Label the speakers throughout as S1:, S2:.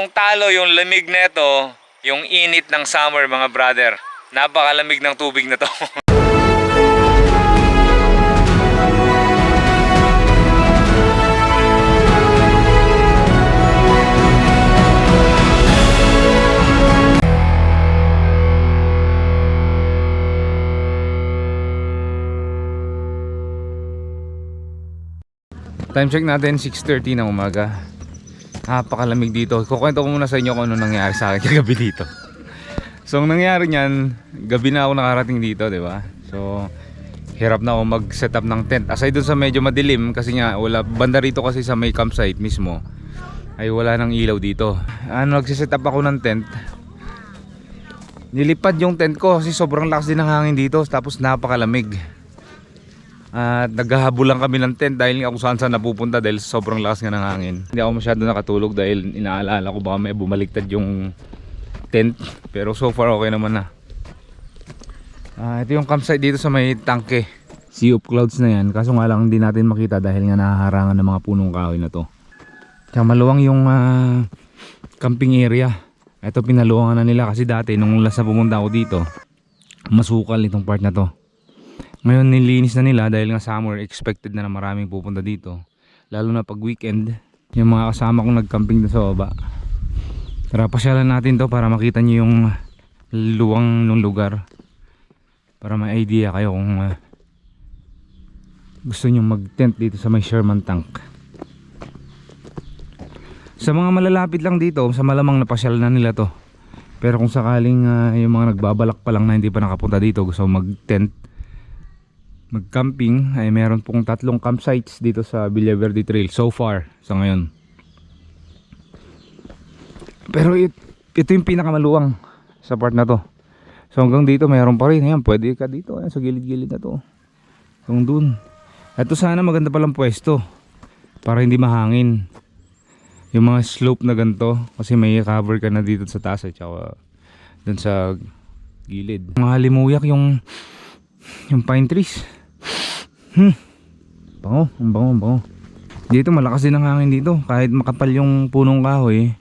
S1: Talong talo yung lamig nito, yung init ng summer mga brother. Napakalamig ng tubig na to. Time check natin 6:30 ng umaga. Napakalamig dito. Kukwento ko muna sa inyo kung ano nangyari sa akin kagabi dito. So ang nangyari niyan, gabi na ako nakarating dito, 'di ba? So hirap na ako mag-set up ng tent. Aside dun sa medyo madilim kasi nga wala banda rito kasi sa may campsite mismo ay wala nang ilaw dito. Nagse-set up ako ng tent. Nilipad yung tent ko kasi sobrang lakas din ng hangin dito tapos napakalamig. At naghahabol lang kami ng tent dahil kung saan saan napupunta dahil sobrang lakas nga ng hangin. Hindi ako masyado nakatulog dahil inaalala ko baka may bumaliktad yung tent. Pero so far okay naman na. Ito yung campsite dito sa may tangke. Sea of clouds na yan. Kaso nga lang hindi natin makita dahil nga nahaharangan ng mga punong kahoy na to. Tsaka maluwang yung camping area. Ito pinaluwangan na nila kasi dati nung last na pumunta ako dito masukal itong part na to. Ngayon nilinis na nila dahil nga summer, expected na maraming pupunta dito. Lalo na pag weekend, yung mga kasama kong nagcamping doon sa baba. Tara pasyalan natin to para makita nyo yung luwang ng lugar. Para may idea kayo kung gusto nyo mag-tent dito sa may Sherman Tank. Sa mga malalapit lang dito, sa malamang napasyal na nila to. Pero kung sakaling yung mga nagbabalak pa lang na hindi pa nakapunta dito, gusto mag-tent, mag-camping, ay meron pong 3 campsites dito sa Villaverde Trail so far sa ngayon. Pero ito yung pinakamaluwang sa part na to. So hanggang dito meron pa rin. Ayan, pwede ka dito ayan, sa gilid-gilid na to. Hanggang dun. Ito sana maganda palang pwesto para hindi mahangin. Yung mga slope na ganito kasi may cover ka na dito sa taas at saka dun sa gilid. Mga limuyak yung pine trees. Bango, ang bango, bango. Dito malakas din ang hangin dito. Kahit makapal yung punong kahoy,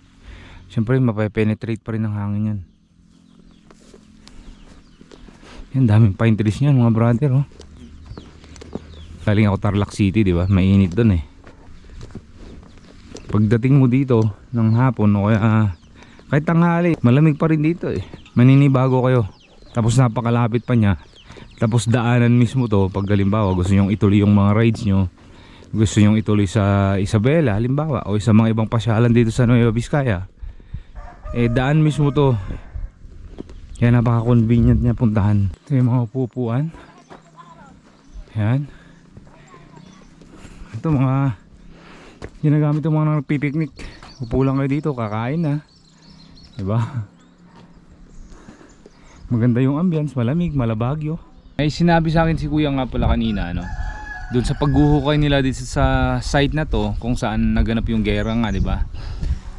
S1: syempre mape-penetrate pa rin ang hangin yan. Yan, daming pine trees niyan mga brother, oh. Galing ako Tarlac City, di ba? Mainit doon eh. Pagdating mo dito ng hapon o kaya kahit tanghali, malamig pa rin dito eh. Maninibago kayo. Tapos napakalapit pa niya. Tapos daanan mismo to pag halimbawa gusto nyong ituloy yung mga rides nyo, gusto nyong ituloy sa Isabela halimbawa o sa mga ibang pasyalan dito sa Nueva Vizcaya, daan mismo to. Kaya napaka convenient niya puntahan. Ito yung mga upuan. Yan. Ito mga ginagamit yung mga nagpipiknik. Upo lang kayo dito, kakain na, diba? Maganda yung ambience, malamig, malabagyo. Ay sinabi sa akin si kuya nga pala kanina, ano, doon sa paghuhukay nila dito sa site na to kung saan naganap yung gera nga, di ba?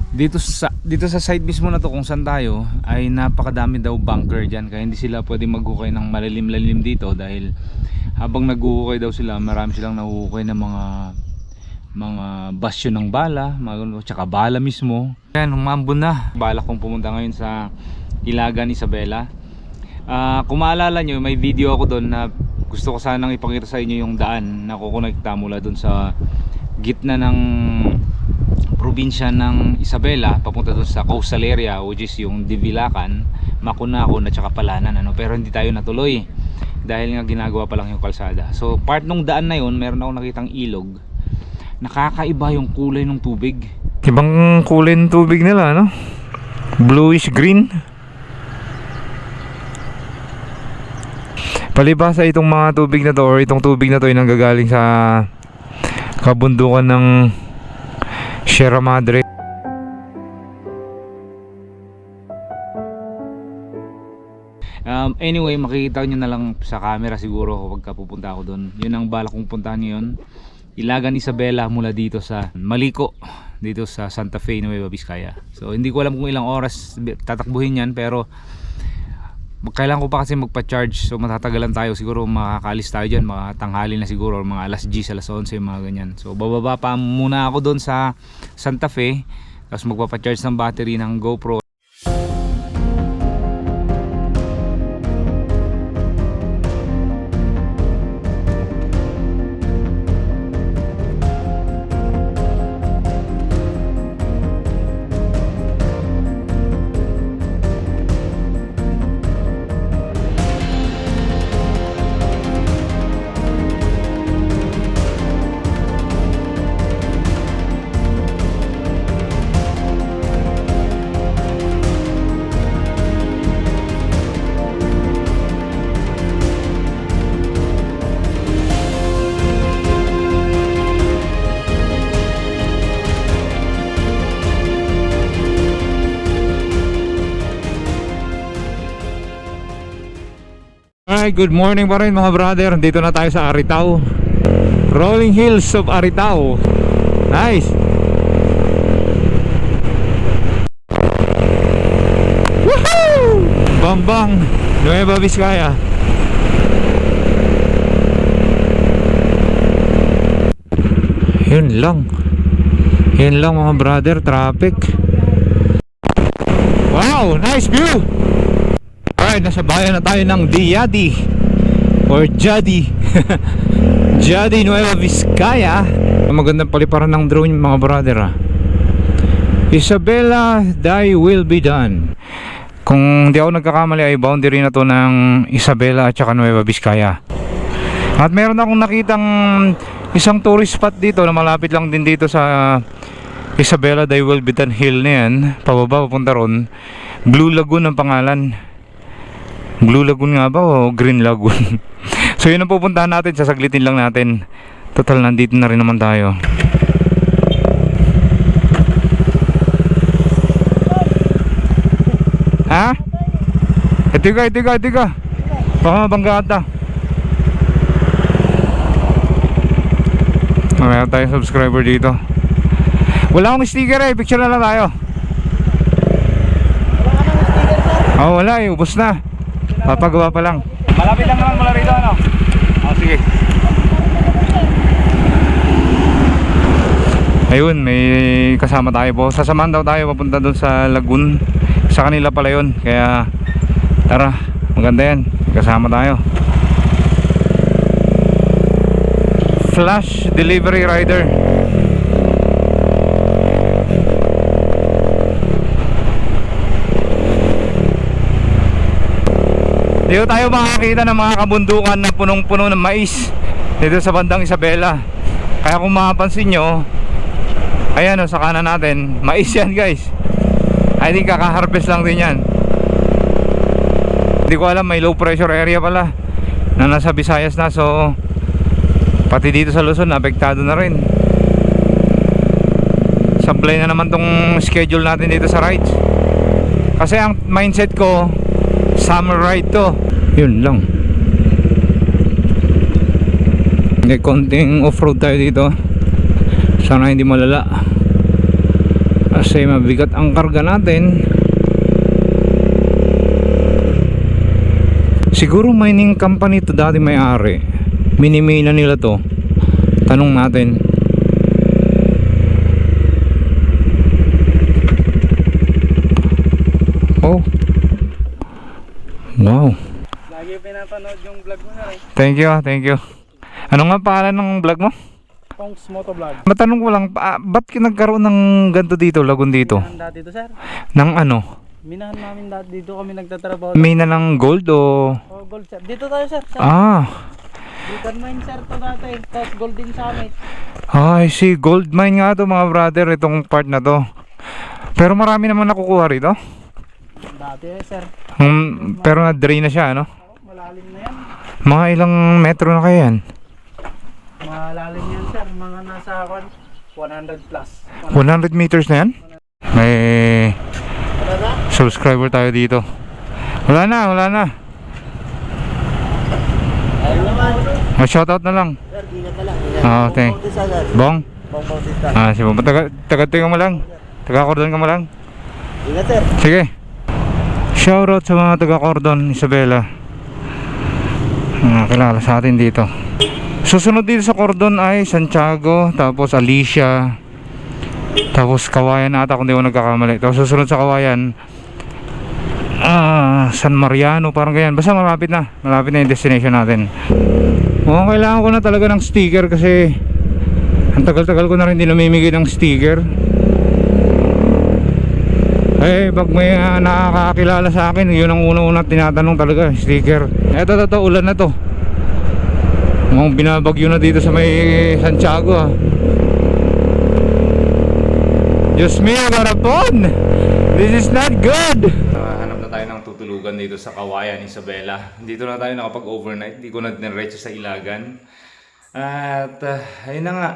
S1: Dito sa site mismo na to kung saan tayo ay napakadami daw bunker diyan, kaya hindi sila pwedeng maghukay ng malalim-lalim dito dahil habang naghuhukay daw sila, marami silang nahuhukay ng mga basyo ng bala, tsaka bala mismo. Yan, umambon na. Balak kong pumunta ngayon sa Ilagan, Isabela. Kung maalala nyo, may video ako doon na gusto ko sanang ipakita sa inyo yung daan na kukonekta mula doon sa gitna ng probinsya ng Isabela papunta doon sa coastal area, which is yung Divilacan, Macunaon at saka Palanan, ano? Pero hindi tayo natuloy dahil nga ginagawa pa lang yung kalsada. So part nung daan na yun, meron ako nakitang ilog. Nakakaiba yung kulay ng tubig. Ibang kulay ng tubig nila, no? Bluish green. Palibasa itong mga tubig na to or itong tubig na to ay nanggagaling sa kabundukan ng Sierra Madre. Anyway, makikita nyo na lang sa camera siguro kapag pupunta ako doon. Yun ang balak kong puntahan ngayon. Ilagan, Isabela mula dito sa Maliko, dito sa Santa Fe, Nueva Vizcaya. So hindi ko alam kung ilang oras tatakbuhin yan, pero kailangan ko pa kasi magpa-charge, so matatagalan tayo. Siguro makakaalis tayo dyan, mga tanghali na siguro, or mga alas 10, alas 11, mga ganyan. So bababa pa muna ako doon sa Santa Fe. Tapos magpapacharge ng battery ng GoPro. Alright, good morning pa rin mga brother. Dito na tayo sa Aritao, Rolling Hills of Aritao. Nice. Woohoo! Bambang, Nueva Vizcaya. Yun lang mga brother, traffic. Wow, nice view. Alright, nasa bayan na tayo ng Diadi or Jadi. Jadi, Nueva Vizcaya. Magandang paliparan ng drone mga brother Isabela, thy will be done. Kung di ako nagkakamali ay boundary na to ng Isabela at saka Nueva Vizcaya. At meron akong nakitang isang tourist spot dito na malapit lang din dito sa Isabela, thy will be done hill na yan. Pababa papunta ron. Blue Lagoon ang pangalan. Blue Lagoon nga ba o Green Lagoon? So yun ang pupuntahan natin, sasaglitin lang natin. Total nandito na rin naman tayo. Ha? Ito ka. Baka mabangga ata. Mayroon tayong subscriber dito. Wala akong sticker picture na lang tayo. Oh, wala ubos na. Papagawa pa lang. Malapit lang naman mula rito ano? Sige. Ayun, may kasama tayo po. Sasamahan daw tayo papunta doon sa Lagoon. Sa kanila pala yun. Kaya tara, maganda yan. Kasama tayo. Flash delivery rider. Dito tayo makakita ng mga kabundukan na punong-puno ng mais dito sa bandang Isabela. Kaya kung mapapansin nyo, ayan o, sa kanan natin, mais yan guys. I think kaka-harvest lang din yan. Hindi ko alam, may low pressure area pala na nasa Visayas na. So pati dito sa Luzon, apektado na rin. Sablay na naman tong schedule natin dito sa rides. Kasi ang mindset ko, summer ride to. Yun lang. May konting off-road tayo dito. Sana hindi malala kasi mabigat ang karga natin. Siguro mining company to dati may-ari. Minimina nila to. Tanong natin. Oh. Wow.
S2: Lagi pinapanood yung vlog mo na rin.
S1: Thank you. Ano nga pangalan ng vlog mo?
S2: Pongs Motovlog.
S1: Matanong ko lang, ba't nagkaroon ng ganito dito, lagoon dito?
S2: Minahan dati to, sir.
S1: Ng ano?
S2: Minahan namin dati dito kami nagtatrabaho.
S1: Mina ng gold o?
S2: Oh, gold, sir. Dito tayo, sir. Gold mine, sir, to dati. Tapos gold din sa amin.
S1: I see, gold mine nga to mga brother, itong part na to. Pero marami naman nakukuha rito.
S2: Dati, sir.
S1: Pero na-drain na siya, ano?
S2: Malalim na yan.
S1: Mga ilang metro na kaya yan?
S2: Malalim yan, sir. Mga nasa 100 plus.
S1: 100 meters na yan? May subscriber tayo dito. Wala na. Shoutout na lang.
S2: Sir, ingat na lang.
S1: Thank. Bong?
S2: Bong Bautista.
S1: Si Bong. Taga-tinga mo lang. Taga-cordon ka mo lang.
S2: Ingat, sir.
S1: Sige. Shoutout sa mga taga-cordon, Isabela. Kilala sa atin dito. Susunod dito sa cordon ay Santiago, tapos Alicia, Tapos Kawayan ata kung di ako nagkakamali. Tapos susunod sa Kawayan, San Mariano, parang ganyan. Basta malapit na yung destination natin. Mukhang kailangan ko na talaga ng sticker kasi ang tagal-tagal ko na rin din namimigay ng sticker. Pag may nakakakilala sa akin, yun ang una-una tinatanong talaga, sticker. Eto, ulan na to. Mukhang binabagyo na dito sa may Santiago. Diyos mio, garapon! This is not good! Hanap na tayo ng tutulugan dito sa Kawayan, Isabela. Dito na tayo nakapag-overnight. Hindi ko na diretso sa Ilagan. At ayun na nga.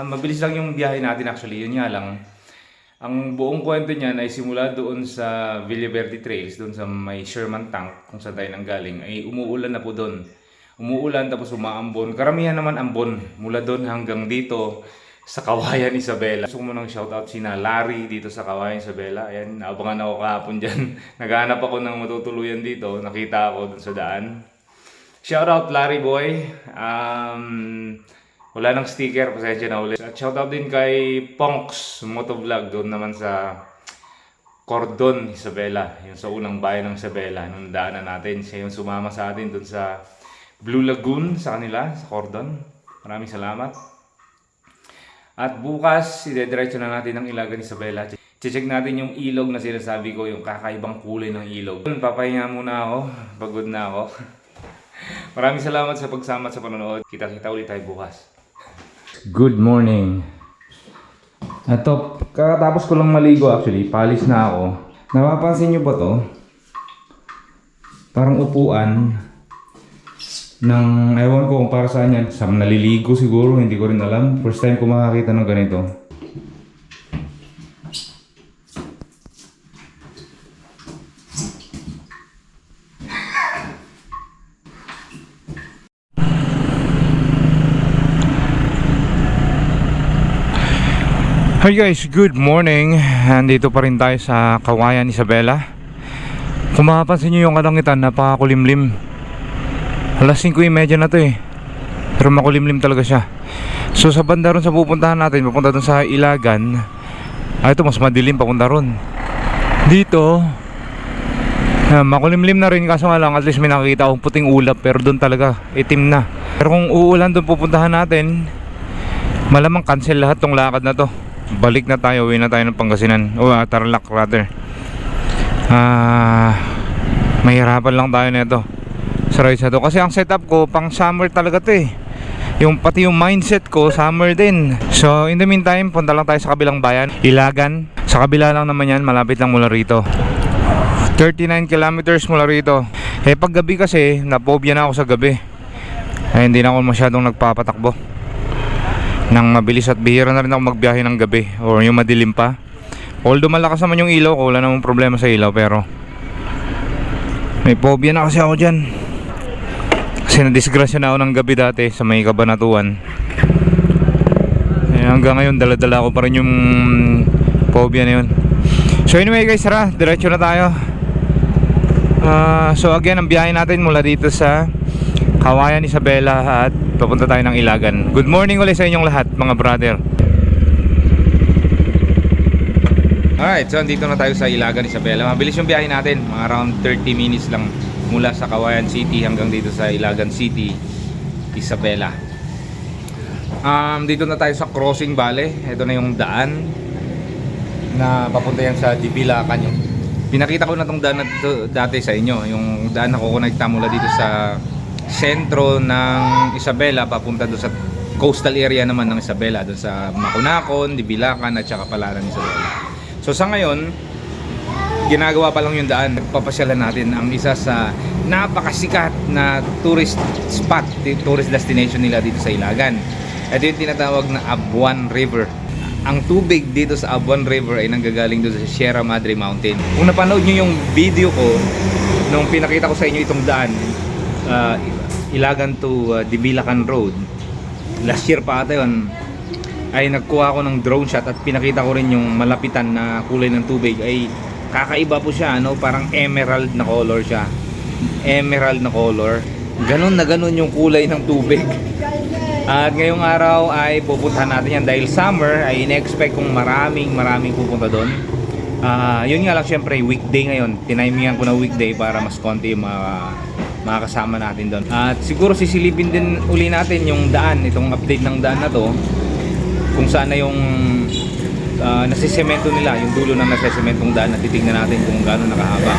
S1: Mabilis lang yung biyahe natin actually. Yun nga lang. Ang buong kwento niyan ay simula doon sa Villaverde Trails, doon sa may Sherman Tank, kung saan tayo nanggaling, ay umuulan na po doon. Umuulan tapos umaambon. Karamihan naman ambon. Mula doon hanggang dito sa Kawayan, Isabela. Gusto ko munang shoutout sina Larry dito sa Kawayan, Isabela. Ayan, naabangan ako kahapon dyan. Naghahanap ako ng matutuluyan dito. Nakita ako dun sa daan. Shoutout Larry boy. Wala nang sticker, pasensya na ulit. At shoutout din kay Ponks Motovlog doon naman sa Cordon, Isabela. Yung sa unang bayan ng Isabela. Nung daanan natin. Siya yung sumama sa atin doon sa Blue Lagoon sa kanila, sa Cordon. Maraming salamat. At bukas, idediretso na natin ang Ilagan, Isabela. Check natin yung ilog na sinasabi ko, yung kakaibang kulay ng ilog. Papahinga muna ako, pagod na ako. Maraming salamat sa pagsama at sa panonood. Kita-kita ulit tayo bukas. Good morning. Ito, kakatapos ko lang maligo actually, palis na ako. Napapansin nyo ba to? Parang upuan ng, ewan ko kung para saan yan. Sa naliligo siguro, hindi ko rin alam. First time ko makakita ng ganito. Hi guys, good morning. Andito pa rin tayo sa Kawayan, Isabela. Kung mapapansin nyo yung kalangitan, napakakulimlim. Alas 5:30 na to eh. Pero makulimlim talaga siya. So sa banda ron sa pupuntahan natin, papunta dun sa Ilagan. Ito mas madilim papunta ron. Dito makulimlim na rin, kaso nga lang at least may nakikita akong puting ulap. Pero dun talaga itim na. Pero kung uulan dun pupuntahan natin, malamang cancel lahat tong lakad na to. Balik na tayo, uwi na tayo ng Pangasinan. O Tarlac rather. Mahirapan lang tayo nito sa ride na to. Kasi ang setup ko pang summer talaga to eh. Pati yung mindset ko summer din. So in the meantime, punta lang tayo sa kabilang bayan, Ilagan. Sa kabila lang naman yan, malapit lang mula rito. 39 kilometers mula rito. Pag gabi kasi, naphobia na ako sa gabi. Hindi na ako masyadong nagpapatakbo nang mabilis, at bihira na rin ako magbiyahe ng gabi or yung madilim pa. Although malakas naman yung ilaw ko, wala namang problema sa ilaw, pero may phobia na kasi ako dyan. Kasi nadisgrasya na ako ng gabi dati sa may Cabanatuan. Hanggang ngayon dala-dala ko pa rin yung phobia na yun. So anyway guys, tara, diretso na tayo. So again, ang biyahe natin mula dito sa Kawayan, Isabela, at papunta tayo ng Ilagan. Good morning ulit sa inyong lahat mga brother. Alright, so andito na tayo sa Ilagan, Isabela. Mabilis yung biyahe natin, mga around 30 minutes lang mula sa Kawayan City hanggang dito sa Ilagan City, Isabela. Dito na tayo sa crossing, bale. Ito na yung daan na papunta yan sa Dibilacan. Yung pinakita ko na tong daan na dito dati sa inyo, yung daan na kukonekta mula dito sa sentro ng Isabela papunta doon sa coastal area naman ng Isabela, doon sa Macunacon, Dibilacan at saka Palaran, Isabela. So sa ngayon, ginagawa pa lang yung daan. Nagpapasyalan natin ang isa sa napakasikat na tourist spot, tourist destination nila dito sa Ilagan. Ito yung tinatawag na Abuan River. Ang tubig dito sa Abuan River ay nanggagaling doon sa Sierra Madre Mountain. Kung napanood nyo yung video ko nung pinakita ko sa inyo itong daan, Ilagan to Dibilacan Road, last year pa ata yun, ay nagkuha ako ng drone shot at pinakita ko rin yung malapitan na kulay ng tubig. Ay kakaiba po siya, no? Parang emerald na color siya. Emerald na color. Ganon na ganon yung kulay ng tubig. At ngayong araw ay pupuntahan natin yan dahil summer ay in-expect kong maraming pupunta doon. Yun nga lang, syempre weekday ngayon, tinimingan ko na weekday para mas konti yung mga kasama natin doon. At siguro sisilipin din uli natin yung daan, itong update ng daan na to, kung saan na yung nasisemento nila, yung dulo ng nasisementong daan, na titignan natin kung gaano nakahaba.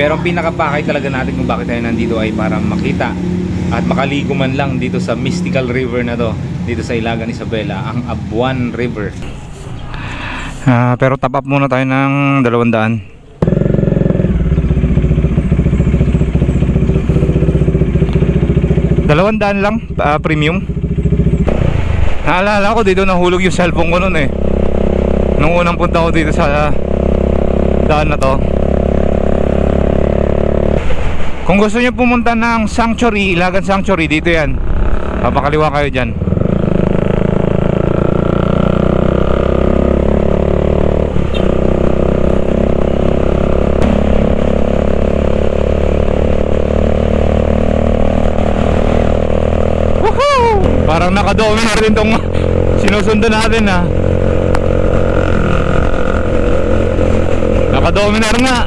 S1: Pero ang pinakapakay talaga natin kung bakit tayo nandito ay para makita at makaligo man lang dito sa mystical river na to, dito sa Ilagan Isabela, ang Abuan River. Pero top up muna tayo ng 200. 200 lang, premium. Naalala ko dito nahulog yung cellphone ko noon eh, nung unang punta ko dito sa daan na to. Kung gusto niyo pumunta ng Sanctuary, Ilagan Sanctuary, dito yan, papakaliwa kayo dyan. Woohoo! Parang nakadominar din tong sinusundan natin ha. Nakadominar nga.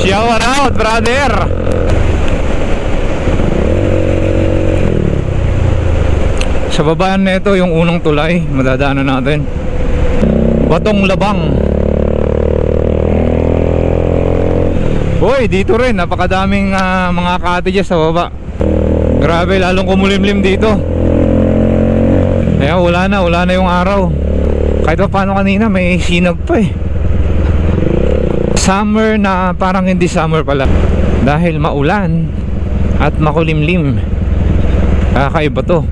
S1: Shout out, brother! Sa babaan na ito, yung unang tulay, madadaanan natin. Batong Labang. Hoy, dito rin, napakadaming mga cottages sa baba. Grabe, lalong kumulimlim dito. Kaya wala na yung araw. Kahit pa paano kanina, may sinag pa eh. Summer na parang hindi summer pala, dahil maulan at makulimlim. Kakaiba to.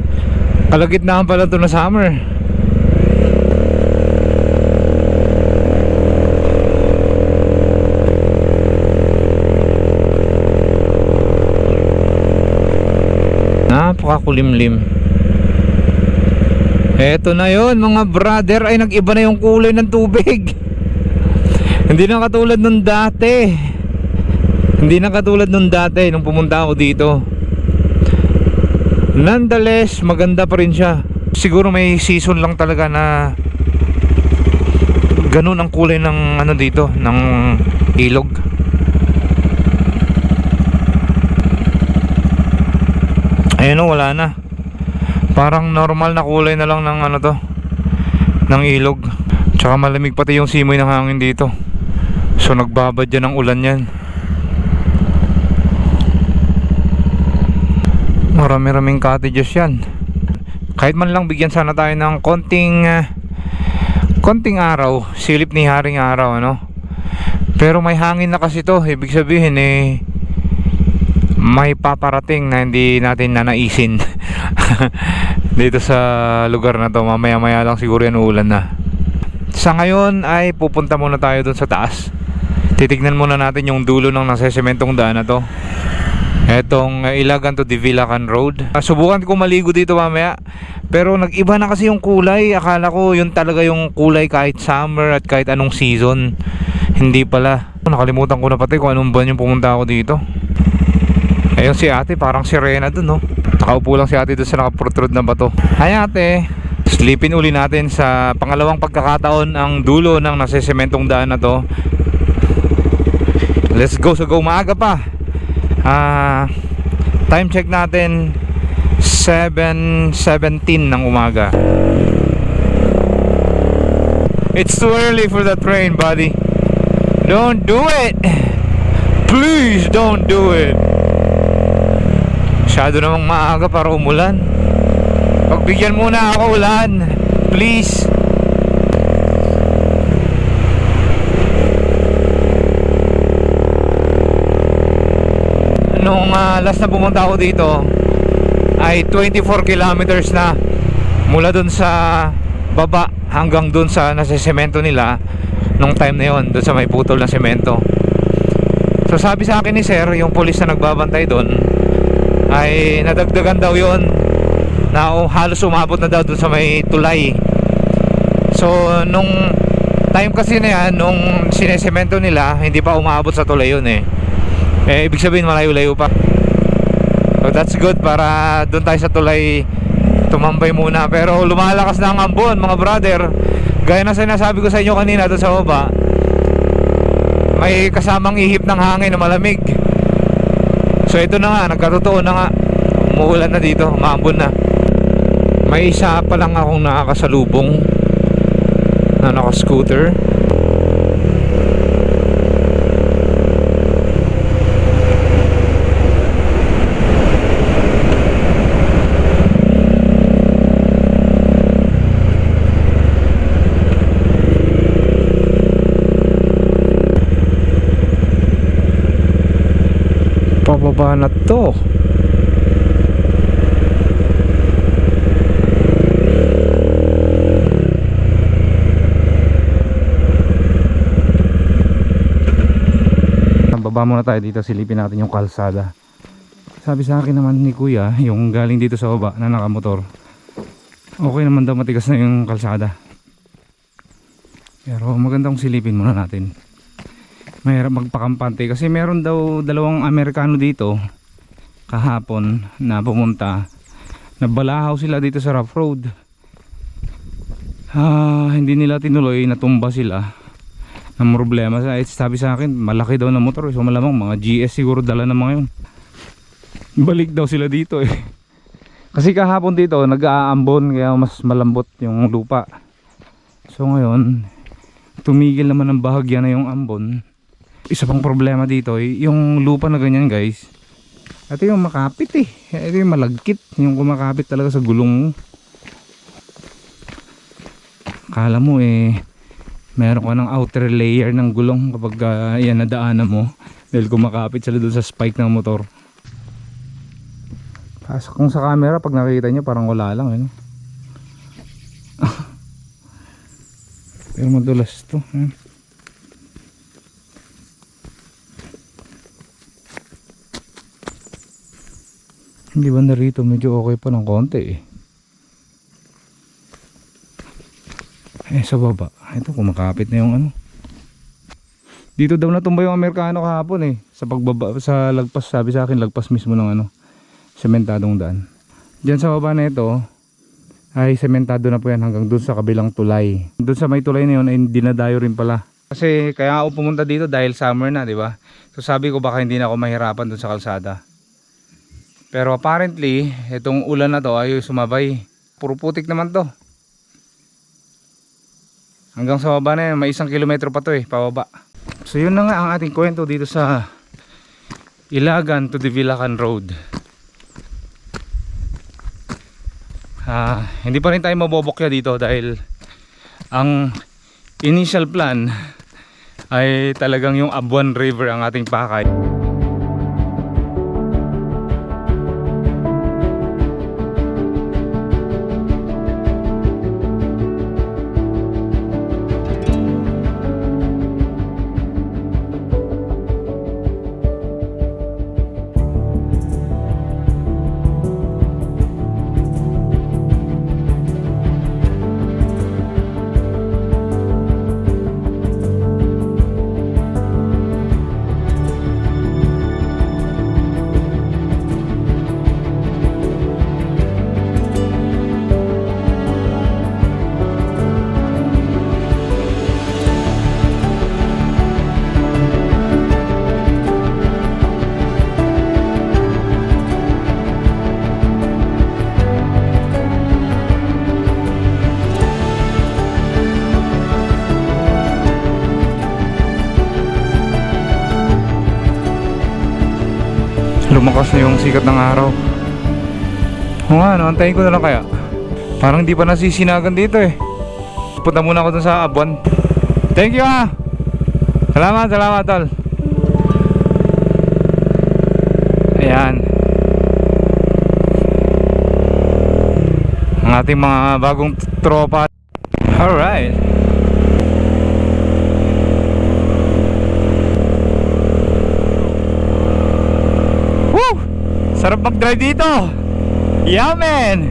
S1: Kalagitnaan pala to na summer. Napakakulimlim. Eto na yon mga brother, ay nag-iba na yung kulay ng tubig. Hindi na katulad nung dati. Nung pumunta ako dito. Nonetheless, maganda pa rin siya. Siguro may season lang talaga na ganun ang kulay ng ano dito, ng ilog. Ayun o, wala na. Parang normal na kulay na lang ng ano to, ng ilog. Tsaka malamig pati yung simoy ng hangin dito. So nagbabad dyan ng ulan yan. Marami-raming cottages yan. Kahit man lang bigyan sana tayo ng konting araw, silip ni haring araw, ano. Pero may hangin na kasi to. Ibig sabihin eh, may paparating na hindi natin nanaisin dito sa lugar na to. Mamaya-maya lang siguro yan ulan na. Sa ngayon ay pupunta muna tayo dun sa taas. Titignan muna natin yung dulo ng nasisementong daan na to, etong Ilagan to Divilacan Road. Subukan ko maligo dito mamaya, pero nag-iba na kasi yung kulay. Akala ko yun talaga yung kulay kahit summer at kahit anong season. Hindi pala. Nakalimutan ko na pati kung anong buwan yung pumunta ako dito. Ayun si ate, parang sirena dun, no? Nakaupo lang si ate dun sa nakaprotrude na bato. Hi ate! Slipin uli natin sa pangalawang pagkakataon ang dulo ng nasisementong daan na to. Let's go, maaga pa. Time check natin 7:17 ng umaga. It's too early for the train, buddy. Don't do it. Please don't do it. Masyado namang maaga para umulan. Pagbigyan muna ako ulan, please. Nung last na pumunta ako dito ay 24 kilometers na mula dun sa baba hanggang dun sa nasisemento nila nung time na yon, dun sa may putol na semento. So sabi sa akin ni sir, yung police na nagbabantay dun, ay nadagdagan daw yon na halos umabot na daw dun sa may tulay. So nung time kasi na yan, nung sinesemento nila, hindi pa umabot sa tulay yun eh. Ibig sabihin malayo-layo pa. So that's good para doon tayo sa tulay tumambay muna. Pero lumalakas na ang ambon mga brother. Gaya na sinasabi ko sa inyo kanina doon sa baba, may kasamang ihip ng hangin na malamig. So ito na nga, nagkatotoo na nga, umuulan na dito, maambon na. May isa pa lang akong nakakasalubong na naka-scooter. Pababa na to. Baba muna tayo dito, silipin natin yung kalsada. Sabi sa akin naman ni kuya, yung galing dito sa baba na nakamotor, okay naman daw, matigas na yung kalsada. Pero magandang silipin muna natin. Mahirap magpakampante kasi meron daw dalawang Amerikano dito kahapon na pumunta, nabalahaw sila dito sa rough road. Hindi nila tinuloy, natumba sila ng problema. Sabi sa akin malaki daw na motor, so malamang mga GS siguro dala ng mga yun. Balik daw sila dito eh. Kasi kahapon dito nag-aambon kaya mas malambot yung lupa. So ngayon tumigil naman ng bahagya na yung ambon. Isa pang problema dito yung lupa na ganyan guys, ito yung makapit eh. Ito yung malagkit, yung kumakapit talaga sa gulong mo. Kala mo meron ka ng outer layer ng gulong kapag yan nadaanan mo, dahil kumakapit sila doon sa spike ng motor. Kung sa camera pag nakita nyo parang wala lang pero madulas to Hindi ba na rito medyo okay pa ng konti sa baba ito kumakapit na yung dito daw natumba yung Amerikano kahapon sa pagbaba sa lagpas. Sabi sa akin lagpas mismo ng sementadong daan. Diyan sa baba na ito ay sementado na po yan hanggang dun sa kabilang tulay. Dun sa may tulay na yun ay dinadayo rin pala. Kasi kaya ako pumunta dito dahil summer na, di ba? So sabi ko baka hindi na ako mahirapan dun sa kalsada. Pero apparently itong ulan na to ay sumabay. Puro putik naman to. Hanggang sa baba na yun, may 1 kilometro pa to pababa. So yun na nga ang ating kwento dito sa Ilagan to Divilacan Road. Hindi pa rin tayo mabobokya dito dahil ang initial plan ay talagang yung Abuan River ang ating pakay. Lumakas na yung sikat ng araw. O nga, antayin ko na lang kaya. Parang di pa nasisinagan dito Punta muna ako dun sa Abuan. Thank you Salamat tol. Ayan, ang ating mga bagong tropa. Alright. Sarap mag-drive dito. Yeah man.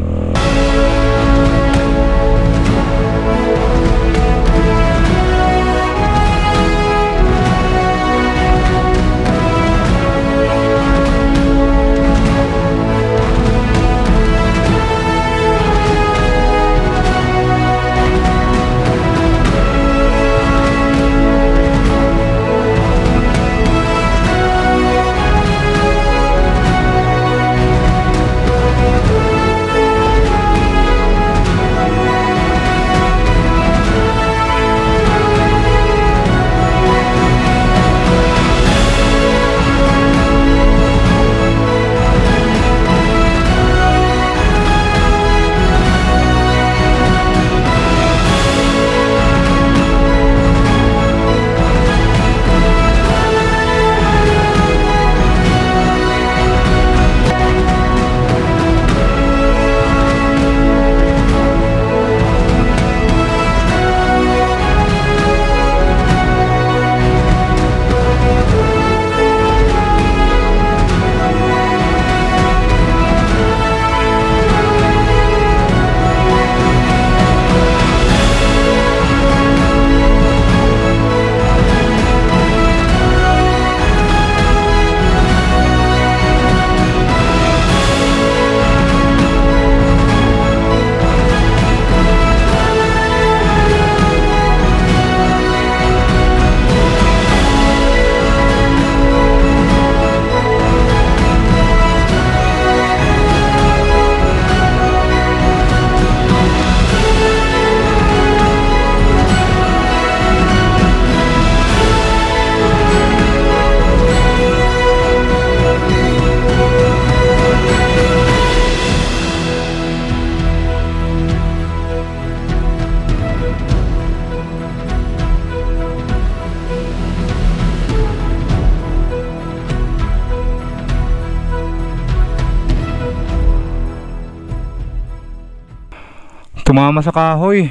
S1: Sumama sa kahoy.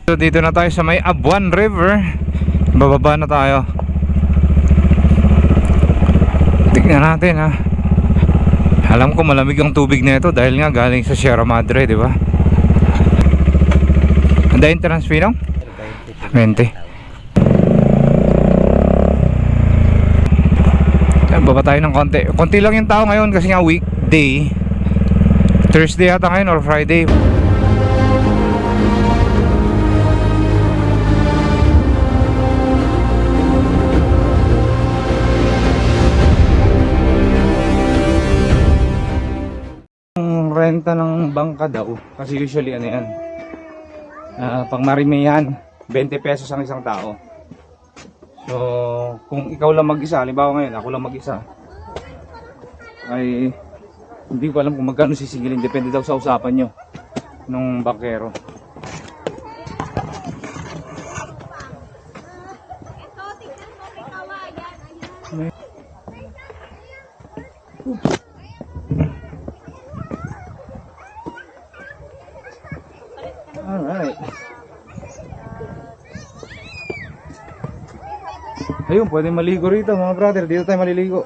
S1: So dito na tayo sa may Abuan River. Bababa na tayo. Tignan natin ha. Alam ko malamig ang tubig na ito dahil nga galing sa Sierra Madre, di ba? Ang entrance fee no? 20. Baba tayo ng konti. Konti lang yung tao ngayon kasi nga weekday. Thursday yata ngayon or Friday. Ang renta ng bangka daw kasi usually ano yan, pang marimihan 20 pesos ang isang tao. So kung ikaw lang mag-isa, halimbawa ngayon ako lang mag-isa, ay hindi ko alam kung magkano sisigilin, depende daw sa usapan nyo nung bangkero. Alright. Ayun, pwede maligo rito mga brother. Dito tayo maliligo.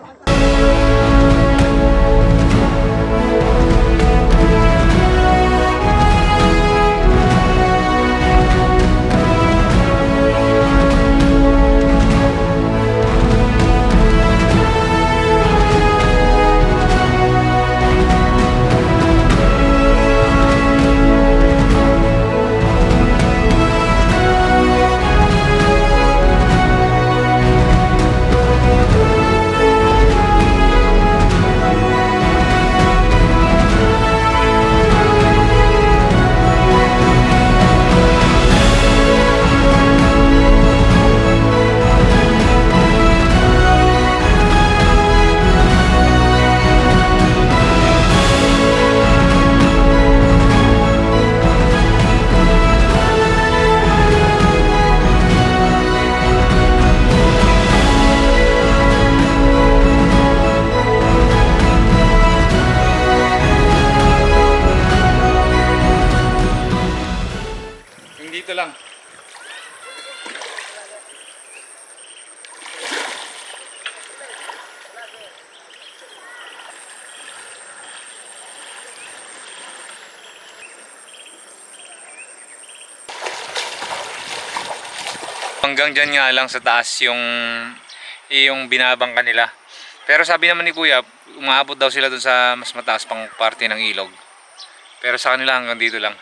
S1: Dito lang. Hanggang dyan nga lang sa taas yung binabangka nila. Pero sabi naman ni Kuya, umaabot daw sila dun sa mas mataas pang parte ng ilog. Pero sa kanila hanggang dito lang.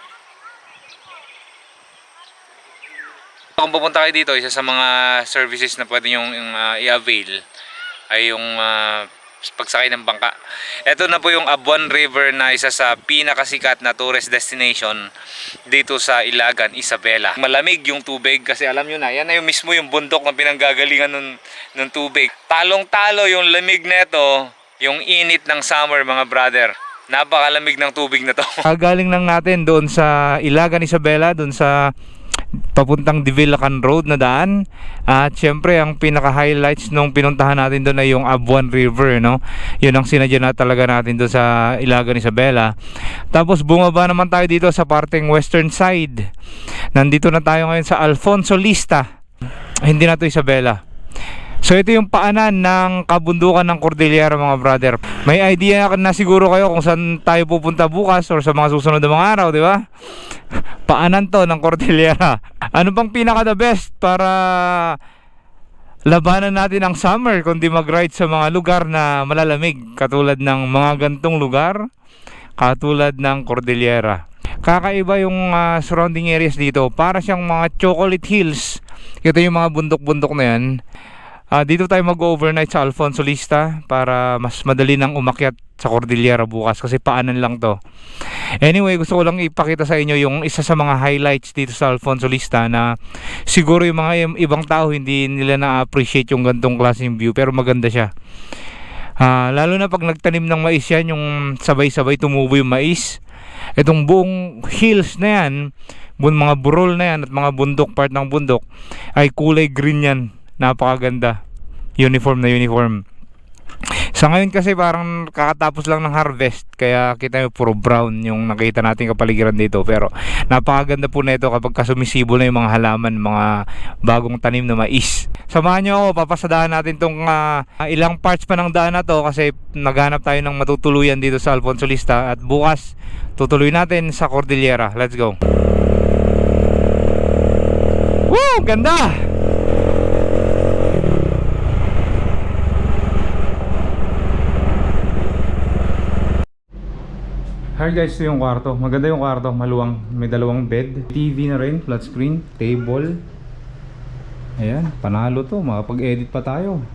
S1: Kung pupunta kayo dito, isa sa mga services na pwede nyo i-avail ay yung pagsakay ng bangka. Ito na po yung Abuan River na isa sa pinakasikat na tourist destination dito sa Ilagan, Isabela. Malamig yung tubig kasi alam nyo na, yan na yung mismo yung bundok na pinanggagalingan ng tubig. Talong-talo yung lamig neto, yung init ng summer mga brother. Napakalamig ng tubig na to. Galing lang natin doon sa Ilagan, Isabela, doon sa papuntang Divilacan Road na daan. At syempre ang pinaka-highlights nung pinuntahan natin doon ay yung Abuan River, no? Yun ang sinadya na talaga natin doon sa Ilagan, Isabela. Tapos bumaba naman tayo dito sa parteng western side. Nandito na tayo ngayon sa Alfonso Lista. Hindi na to Isabela. So ito yung paanan ng kabundukan ng Cordillera mga brother. May idea na siguro kayo kung saan tayo pupunta bukas or sa mga susunod na mga araw, di ba? Paanan to ng Cordillera. Ano bang pinaka the best para labanan natin ang summer kundi mag-ride sa mga lugar na malalamig katulad ng mga gantong lugar, katulad ng Cordillera. Kakaiba yung surrounding areas dito. Para siyang mga chocolate hills. Ito yung mga bundok-bundok na yan. Dito tayo mag-overnight sa Alfonso Lista para mas madali nang umakyat sa Cordillera bukas kasi paanan lang to. Anyway, gusto ko lang ipakita sa inyo yung isa sa mga highlights dito sa Alfonso Lista na siguro yung mga ibang tao hindi nila na-appreciate yung gantong klaseng view pero maganda siya. Lalo na pag nagtanim ng mais yan, yung sabay-sabay tumubo yung mais. Itong buong hills na yan, mga burol na yan at mga bundok, part ng bundok ay kulay green yan. Napakaganda. Uniform na uniform. Sa ngayon kasi parang kakatapos lang ng harvest, kaya kita nyo puro brown yung nakita natin kapaligiran dito. Pero napakaganda po na ito kapag kasumisibo na yung mga halaman, mga bagong tanim na mais. Samahan nyo ako, papasadahan natin tong ilang parts pa ng daan na to kasi naghanap tayo ng matutuluyan dito sa Alfonso Lista. At bukas tutuloy natin sa Cordillera. Let's go. Woo! Ganda! Hi guys, ito yung kwarto. Maganda yung kwarto, maluwang. May dalawang bed, TV na rin, flat screen, table. Ayan, panalo to, makapag-edit pa tayo.